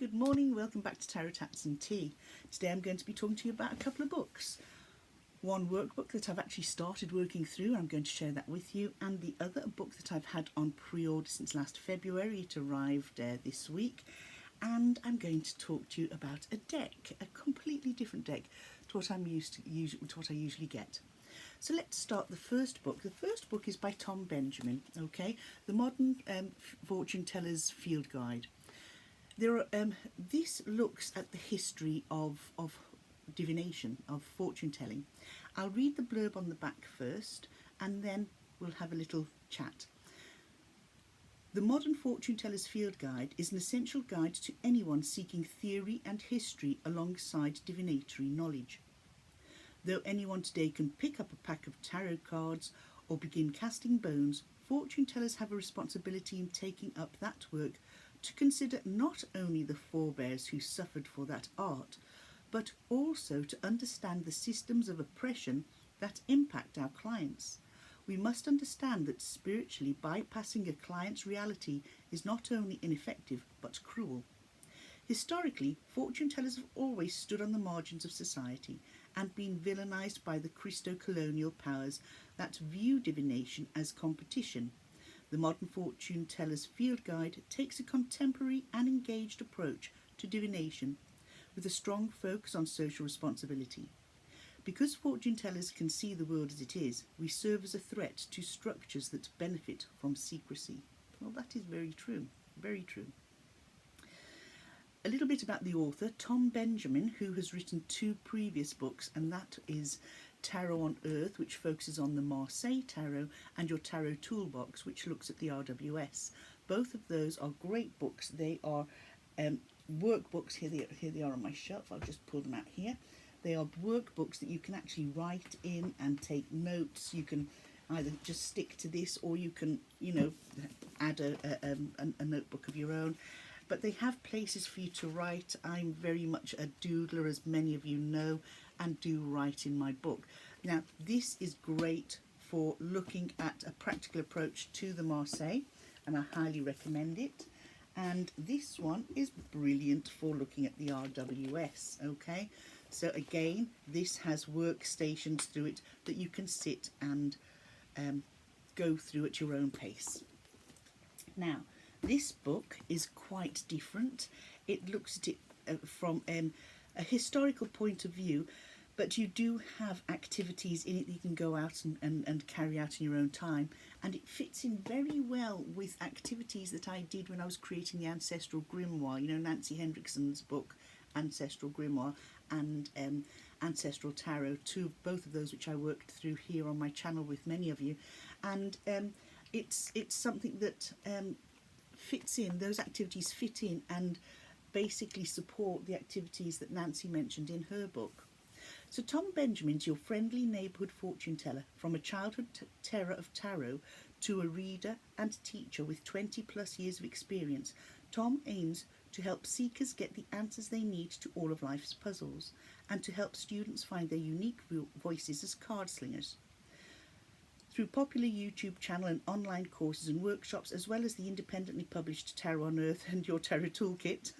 good morning, welcome back to Tarot Tats and Tea. Today I'm going to be talking to you about a couple of books. One workbook that I've actually started working through, I'm going to share that with you, and the other a book that I've had on pre-order since last February. It arrived this week, and I'm going to talk to you about a deck, a completely different deck to what I'm to what I usually get. So let's start the first book. The first book is by Tom Benjamin, okay? The Modern Fortune Teller's Field Guide. This looks at the history of divination, of fortune telling. I'll read the blurb on the back first, and then we'll have a little chat. The Modern Fortune Teller's Field Guide is an essential guide to anyone seeking theory and history alongside divinatory knowledge. Though anyone today can pick up a pack of tarot cards or begin casting bones, fortune tellers have a responsibility in taking up that work to consider not only the forebears who suffered for that art, but also to understand the systems of oppression that impact our clients. We must understand that spiritually bypassing a client's reality is not only ineffective but cruel. Historically, fortune tellers have always stood on the margins of society and been villainized by the Christo-colonial powers that view divination as competition. The Modern Fortune Teller's Field Guide takes a contemporary and engaged approach to divination with a strong focus on social responsibility. Because fortune tellers can see the world as it is, we serve as a threat to structures that benefit from secrecy. Well, that is very true, very true. A little bit about the author, Tom Benjamin, who has written 2 previous books, and that is Tarot on Earth, which focuses on the Marseille Tarot, and your Tarot Toolbox, which looks at the RWS. Both of those are great books. They are workbooks. Here they are on my shelf. I'll just pull them out here. They are workbooks that you can actually write in and take notes. You can either just stick to this, or you can, add a notebook of your own. But they have places for you to write. I'm very much a doodler, as many of you know, and do write in my book. Now, this is great for looking at a practical approach to the Marseille, and I highly recommend it. And this one is brilliant for looking at the RWS, okay? So again, this has workstations through it that you can sit and go through at your own pace. Now, this book is quite different. It looks at it from a historical point of view, but you do have activities in it that you can go out and carry out in your own time, and it fits in very well with activities that I did when I was creating the Ancestral Grimoire. You know, Nancy Hendrickson's book Ancestral Grimoire and Ancestral Tarot, both of those which I worked through here on my channel with many of you, and it's something that fits in. Those activities fit in and basically support the activities that Nancy mentioned in her book. So Tom Benjamin's your friendly neighbourhood fortune teller, from a childhood terror of tarot to a reader and teacher with 20 plus years of experience. Tom aims to help seekers get the answers they need to all of life's puzzles, and to help students find their unique voices as card slingers. Through popular YouTube channel and online courses and workshops, as well as the independently published Tarot on Earth and your Tarot Toolkit,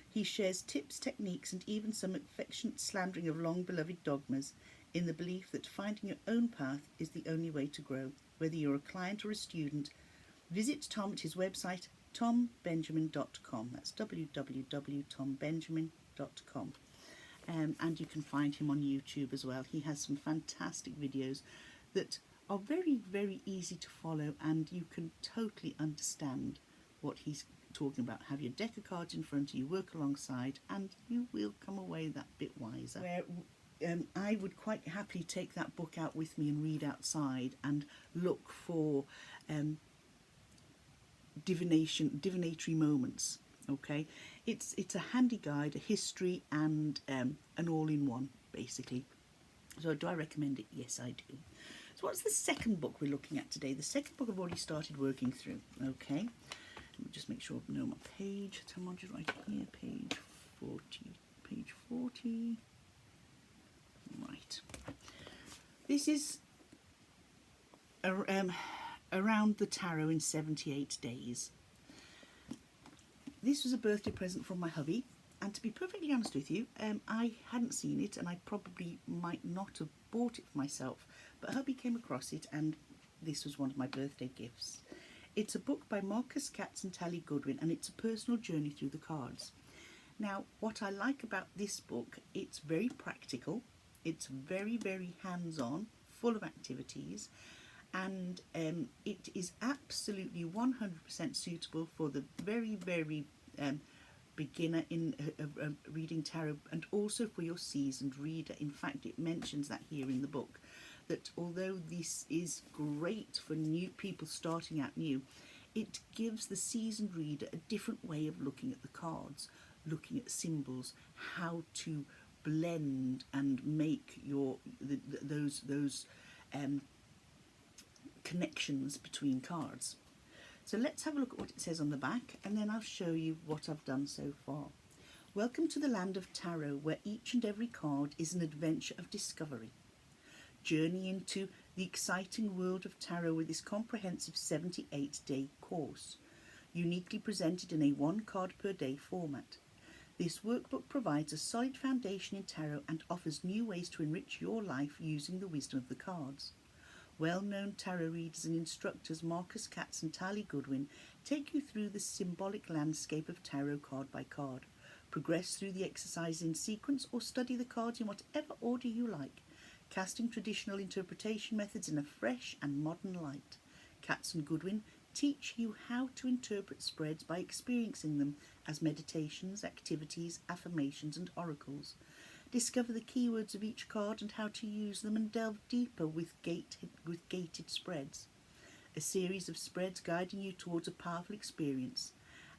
he shares tips, techniques, and even some affectionate slandering of long-beloved dogmas, in the belief that finding your own path is the only way to grow. Whether you're a client or a student, visit Tom at his website, tombenjamin.com. That's www.tombenjamin.com. And you can find him on YouTube as well. He has some fantastic videos that are very, very easy to follow, and you can totally understand what he's talking about. Have your deck of cards in front of you, work alongside, and you will come away that bit wiser. Where I would quite happily take that book out with me and read outside and look for divinatory moments. Okay, it's a handy guide, a history, and an all-in-one basically. So do I recommend it? Yes, I do. So what's the second book we're looking at today? The second book I've already started working through. Okay, let me just make sure I know my page. So I'm just right here, page 40. Page 40. Right. This is around the tarot in 78 days. This was a birthday present from my hubby, and to be perfectly honest with you, I hadn't seen it, and I probably might not have bought it for myself, but hubby came across it, and this was one of my birthday gifts. It's a book by Marcus Katz and Tally Goodwin, and it's a personal journey through the cards. Now, what I like about this book, it's very practical, it's very, very hands-on, full of activities, and it is absolutely 100% suitable for the very, very beginner in reading tarot, and also for your seasoned reader. In fact, it mentions that here in the book, that although this is great for new people starting out new, it gives the seasoned reader a different way of looking at the cards, looking at symbols, how to blend and make those connections between cards. So let's have a look at what it says on the back, and then I'll show you what I've done so far. Welcome to the land of tarot, where each and every card is an adventure of discovery. Journey into the exciting world of tarot with this comprehensive 78-day course, uniquely presented in a 1 card per day format. This workbook provides a solid foundation in tarot and offers new ways to enrich your life using the wisdom of the cards. Well-known tarot readers and instructors Marcus Katz and Tally Goodwin take you through the symbolic landscape of tarot card by card. Progress through the exercise in sequence or study the cards in whatever order you like, casting traditional interpretation methods in a fresh and modern light. Katz and Goodwin teach you how to interpret spreads by experiencing them as meditations, activities, affirmations and oracles. Discover the keywords of each card and how to use them, and delve deeper with gated spreads. A series of spreads guiding you towards a powerful experience,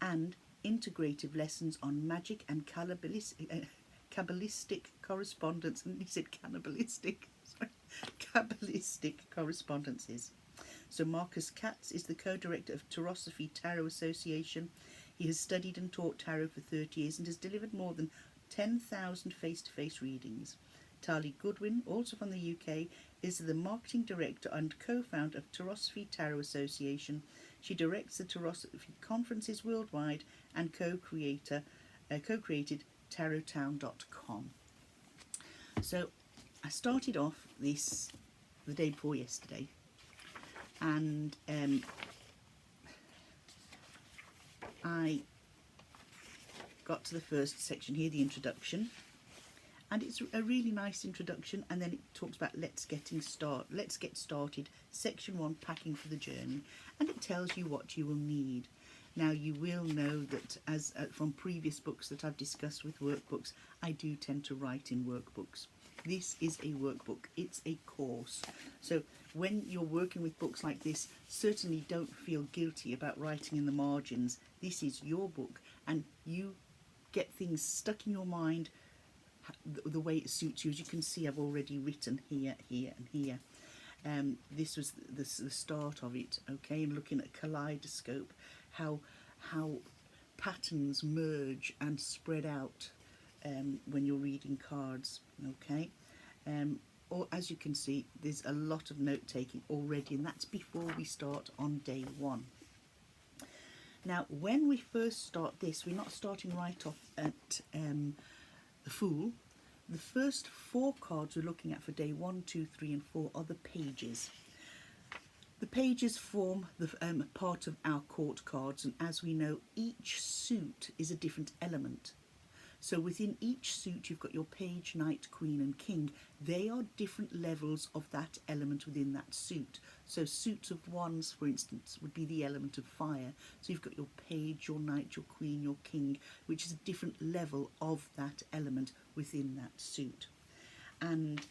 and integrative lessons on magic and Kabbalistic correspondence. And he said cannibalistic. Sorry, Kabbalistic correspondences. So Marcus Katz is the co-director of Tarosophy Tarot Association. He has studied and taught tarot for 30 years and has delivered more than 10,000 face-to-face readings. Tally Goodwin, also from the UK, is the marketing director and co-founder of Tarosophy Tarot Association. She directs the Tarosophy conferences worldwide and co-created tarottown.com. So I started off this the day before yesterday, and I got to the first section here, the introduction, and it's a really nice introduction, and then it talks about let's get started, section 1, packing for the journey, and it tells you what you will need. Now, you will know that as from previous books that I've discussed with workbooks, I do tend to write in workbooks. This is a workbook, it's a course. So when you're working with books like this, certainly don't feel guilty about writing in the margins. This is your book, and you get things stuck in your mind the way it suits you. As you can see, I've already written here, here and here. This was the start of it, okay, and looking at kaleidoscope, how patterns merge and spread out when you're reading cards, okay. Or as you can see, there's a lot of note taking already, and that's before we start on day 1. Now, when we first start this, we're not starting right off at the Fool. The first 4 cards we're looking at for day 1, 2, 3 and 4 are the pages. The pages form the part of our court cards, and as we know, each suit is a different element. So within each suit you've got your page, knight, queen and king. They are different levels of that element within that suit. So suits of wands, for instance, would be the element of fire. So you've got your page, your knight, your queen, your king, which is a different level of that element within that suit. And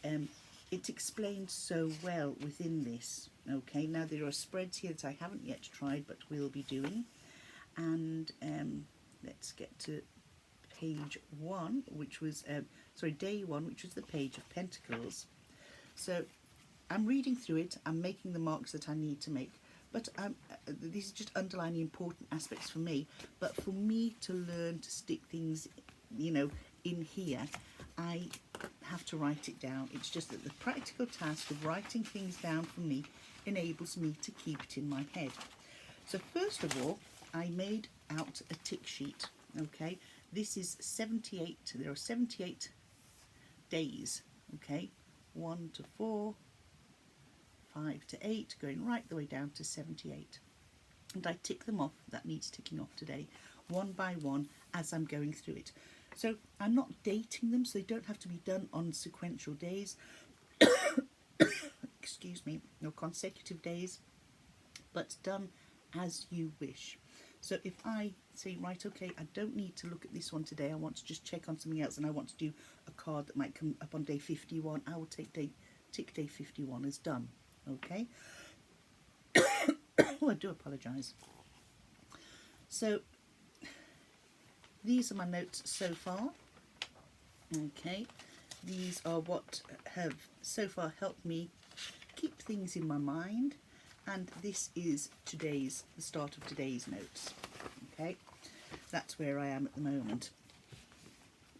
it's explained so well within this. Okay, now there are spreads here that I haven't yet tried, but we'll be doing. And let's get to page 1, which was day 1, which was the Page of Pentacles. So I'm reading through it, I'm making the marks that I need to make, but these are just underlining important aspects for me. But for me to learn to stick things, in here, I have to write it down. It's just that the practical task of writing things down for me enables me to keep it in my head. So first of all, I made out a tick sheet. Okay, this is 78. There are 78 days. Okay, 1 to 4, 5 to 8, going right the way down to 78. And I tick them off, that needs ticking off today, one by one as I'm going through it. So I'm not dating them, so they don't have to be done on sequential days, excuse me, or consecutive days, but done as you wish. So if I say, right, okay, I don't need to look at this one today, I want to just check on something else, and I want to do a card that might come up on day 51, I will tick day 51 as done. Okay. Oh, I do apologise. So these are my notes so far. Okay, these are what have so far helped me keep things in my mind, and this is the start of today's notes. Okay, that's where I am at the moment.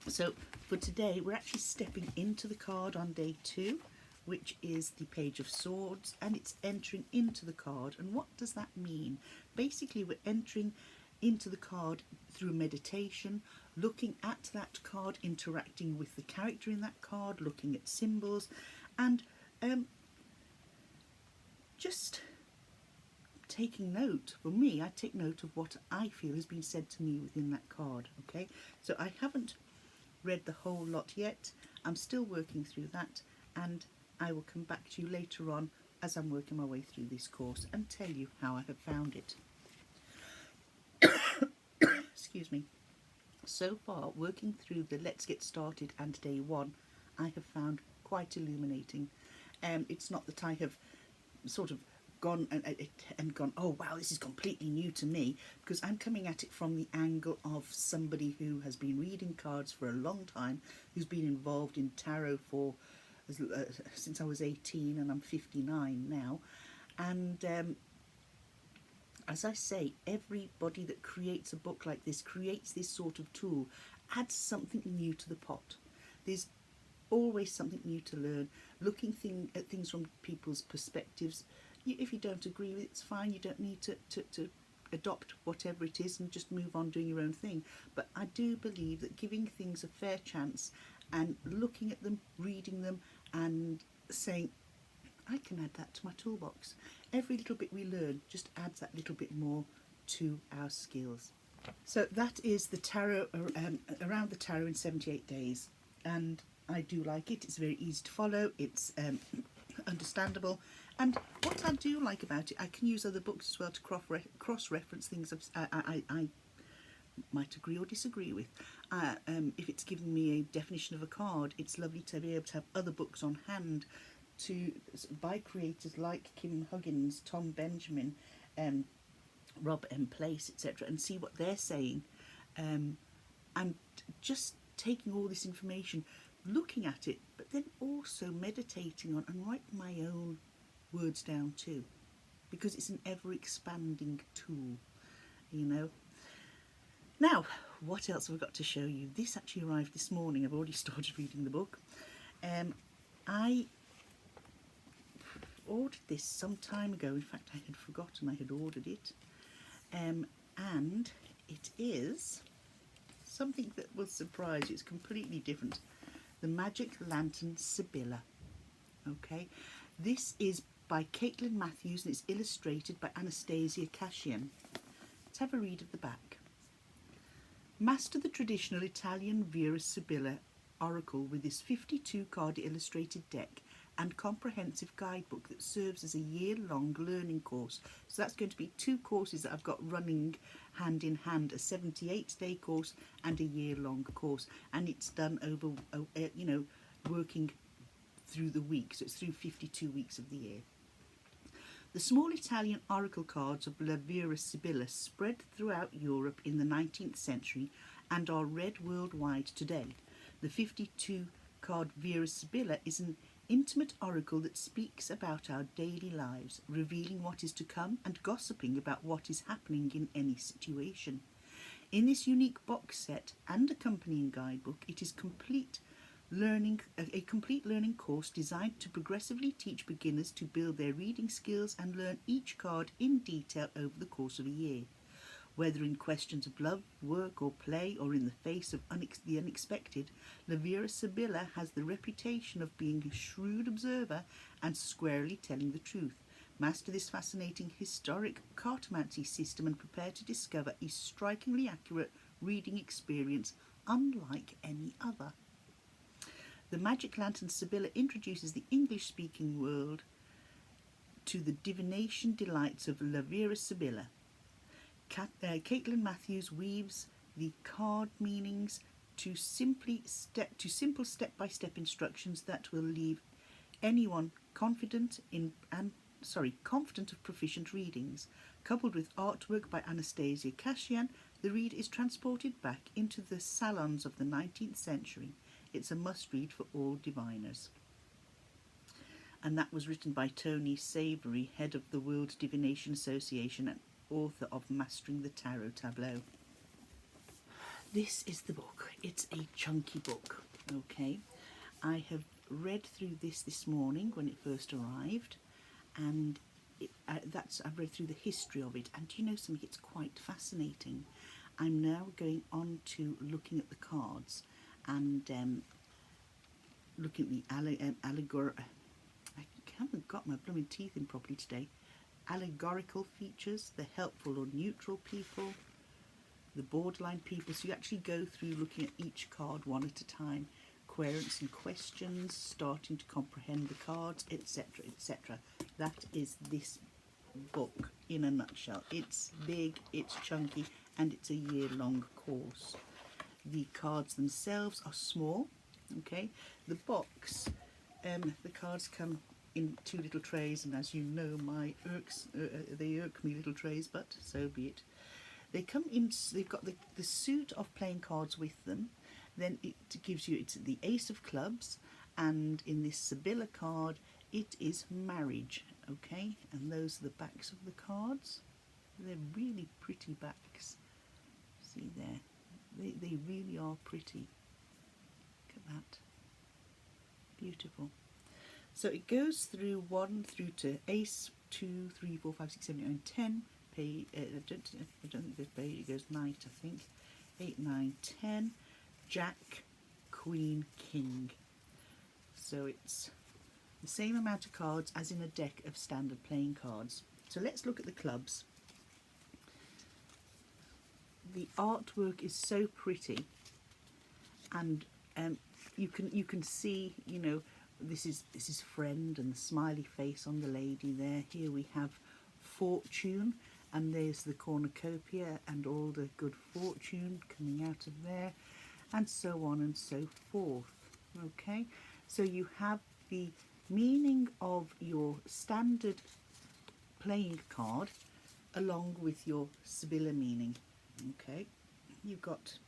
So for today, we're actually stepping into the card on day 2, which is the Page of Swords, and it's entering into the card. And what does that mean? Basically, we're entering into the card through meditation, looking at that card, interacting with the character in that card, looking at symbols, and just taking note. For me, I take note of what I feel has been said to me within that card. Okay, so I haven't read the whole lot yet. I'm still working through that, and I will come back to you later on as I'm working my way through this course and tell you how I have found it. Excuse me. So far, working through the Let's Get Started and day 1, I have found quite illuminating. It's not that I have sort of gone and gone, oh wow, this is completely new to me, because I'm coming at it from the angle of somebody who has been reading cards for a long time, who's been involved in tarot for since I was 18, and I'm 59 now. And as I say, everybody that creates a book like this, creates this sort of tool, adds something new to the pot. There's always something new to learn, looking at things from people's perspectives. If you don't agree with it, it's fine. You don't need to adopt whatever it is and just move on doing your own thing. But I do believe that giving things a fair chance and looking at them, reading them, and saying, I can add that to my toolbox. Every little bit we learn just adds that little bit more to our skills. So that is the tarot, around the tarot in 78 days. And I do like it. It's very easy to follow. It's understandable. And what I do like about it, I can use other books as well to cross-reference things I might agree or disagree with. If it's giving me a definition of a card, it's lovely to be able to have other books on hand by creators like Kim Huggins, Tom Benjamin, Rob M. Place, etc., and see what they're saying, and just taking all this information, looking at it, but then also meditating on and writing my own words down too, because it's an ever-expanding tool, you know. Now, what else have I got to show you? This actually arrived this morning. I've already started reading the book. I ordered this some time ago. In fact, I had forgotten I had ordered it. And it is something that will surprise you. It's completely different. The Magic Lantern Sibylla. Okay, this is by Caitlin Matthews and it's illustrated by Anastasia Cashian. Let's have a read of the back. Master the traditional Italian Vera Sibilla oracle with this 52-card illustrated deck and comprehensive guidebook that serves as a year-long learning course. So that's going to be 2 courses that I've got running hand in hand, a 78-day course and a year-long course. And it's done over, working through the week. So it's through 52 weeks of the year. The small Italian oracle cards of La Vera Sibilla spread throughout Europe in the 19th century and are read worldwide today. The 52-card Vera Sibilla is an intimate oracle that speaks about our daily lives, revealing what is to come and gossiping about what is happening in any situation. In this unique box set and accompanying guidebook, it is a complete learning course designed to progressively teach beginners to build their reading skills and learn each card in detail over the course of a year. Whether in questions of love, work or play, or in the face of the unexpected, Lavira Sibylla has the reputation of being a shrewd observer and squarely telling the truth. Master this fascinating historic cartomancy system and prepare to discover a strikingly accurate reading experience unlike any other. The Magic Lantern Sibylla introduces the English-speaking world to the divination delights of Lavira Sibylla. Caitlin Matthews weaves the card meanings to simple step-by-step instructions that will leave anyone confident of proficient readings. Coupled with artwork by Anastasia Kashian, the read is transported back into the salons of the 19th century. It's a must-read for all diviners. And that was written by Tony Savory, head of the World Divination Association and author of Mastering the Tarot Tableau. This is the book. It's a chunky book, okay? I have read through this morning when it first arrived, and I've read through the history of it, and do you know something? It's quite fascinating. I'm now going on to looking at the cards and looking at the I haven't got my blooming teeth in properly today. Allegorical features, the helpful or neutral people, the borderline people. So you actually go through looking at each card one at a time, queries and questions, starting to comprehend the cards, etc., etc. That is this book in a nutshell. It's big, it's chunky, and it's a year-long course. The cards themselves are small, okay? The box, the cards come in two little trays, and as you know, they irk me, little trays, but so be it. They come in, they've got the suit of playing cards with them. Then it gives you, it's the Ace of Clubs, and in this Sibylla card, it is marriage, okay? And those are the backs of the cards. They're really pretty backs. See there, they really are pretty. Look at that, beautiful. So it goes through 1 through to Ace, 2, 3, 4, 5, 6, 7, 8, 9, 10. I don't think this page, it goes Knight, I think. 8, 9, 10. Jack, Queen, King. So it's the same amount of cards as in a deck of standard playing cards. So let's look at the clubs. The artwork is so pretty, and you can see, you know, this is friend and the smiley face on the lady there. Here we have fortune, and there's the cornucopia and all the good fortune coming out of there, and so on and so forth. Okay, so you have the meaning of your standard playing card along with your Sibylla meaning. Okay, you've got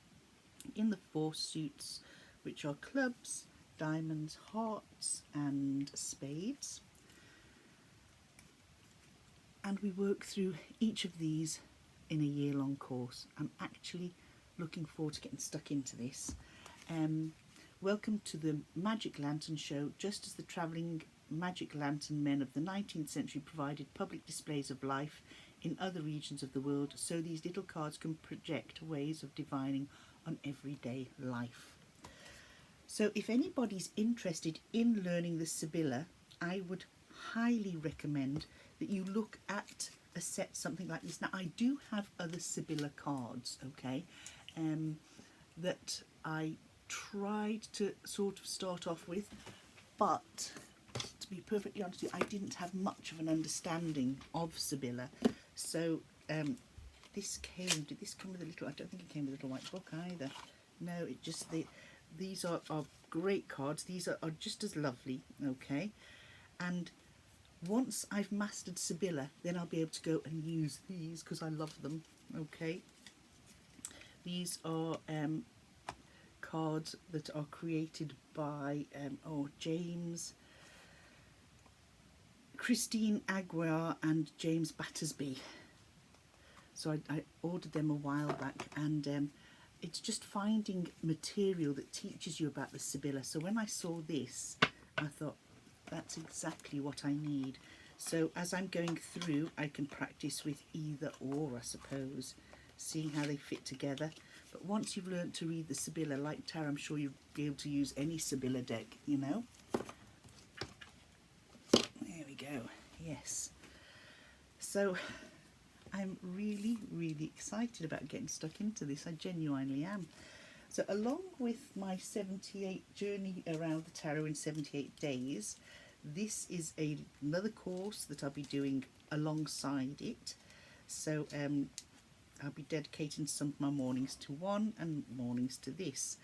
in the 4 suits, which are clubs, diamonds, hearts and spades, and we work through each of these in a year-long course. I'm actually looking forward to getting stuck into this. Welcome to the Magic Lantern Show. Just as the travelling magic lantern men of the 19th century provided public displays of life in other regions of the world, so these little cards can project ways of divining on everyday life. So if anybody's interested in learning the Sibylla, I would highly recommend that you look at a set something like this. Now, I do have other Sibylla cards, okay, that I tried to sort of start off with, but to be perfectly honest with you, I didn't have much of an understanding of Sibylla. So did this come with a little, I don't think it came with a little white book either. No, it just, these are great cards. These are just as lovely, okay? And once I've mastered Sibylla, then I'll be able to go and use these because I love them, okay? These are cards that are created by Christine Aguiar and James Battersby. So I ordered them a while back, and it's just finding material that teaches you about the Sibylla. So when I saw this, I thought, that's exactly what I need. So as I'm going through, I can practice with either or, I suppose. seeing how they fit together. But once you've learned to read the Sibylla, like Tara, I'm sure you'll be able to use any Sibylla deck, you know. There we go, yes. So I'm really, really excited about getting stuck into this. I genuinely am. So along with my 78 journey around the tarot in 78 days, this is another course that I'll be doing alongside it. So I'll be dedicating some of my mornings to one and mornings to this.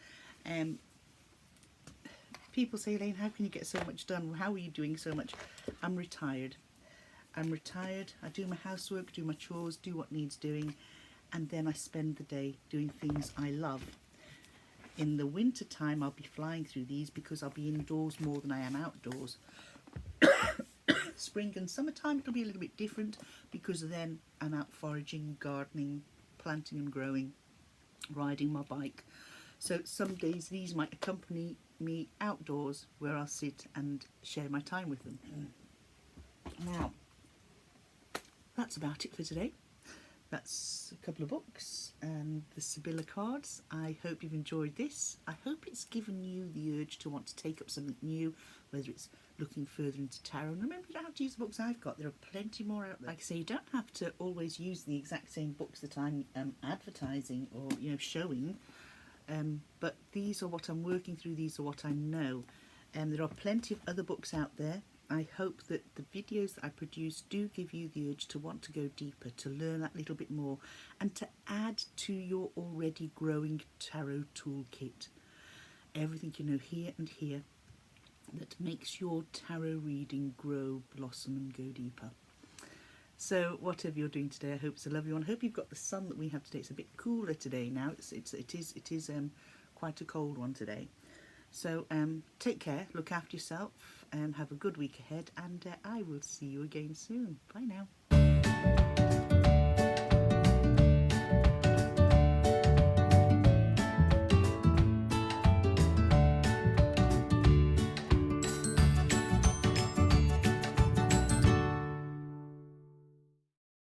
People say, Elaine, how can you get so much done? How are you doing so much? I'm retired. I do my housework, do my chores, do what needs doing, and then I spend the day doing things I love. In the winter time, I'll be flying through these because I'll be indoors more than I am outdoors. Spring and summertime, it'll be a little bit different because then I'm out foraging, gardening, planting and growing, riding my bike. So some days these might accompany me outdoors where I'll sit and share my time with them. Now, that's about it for today. That's a couple of books and the Sibylla cards. I hope you've enjoyed this. I hope it's given you the urge to want to take up something new, whether it's looking further into tarot. And remember, you don't have to use the books I've got. There are plenty more out there. Like I say, you don't have to always use the exact same books that I'm advertising or showing. But these are what I'm working through. These are what I know. There are plenty of other books out there. I hope that the videos that I produce do give you the urge to want to go deeper, to learn that little bit more, and to add to your already growing tarot toolkit. Everything you know here and here that makes your tarot reading grow, blossom and go deeper. So whatever you're doing today, I hope it's a lovely one. I hope you've got the sun that we have today. It's a bit cooler today now. It is quite a cold one today. So take care, look after yourself, have a good week ahead, and I will see you again soon. Bye now.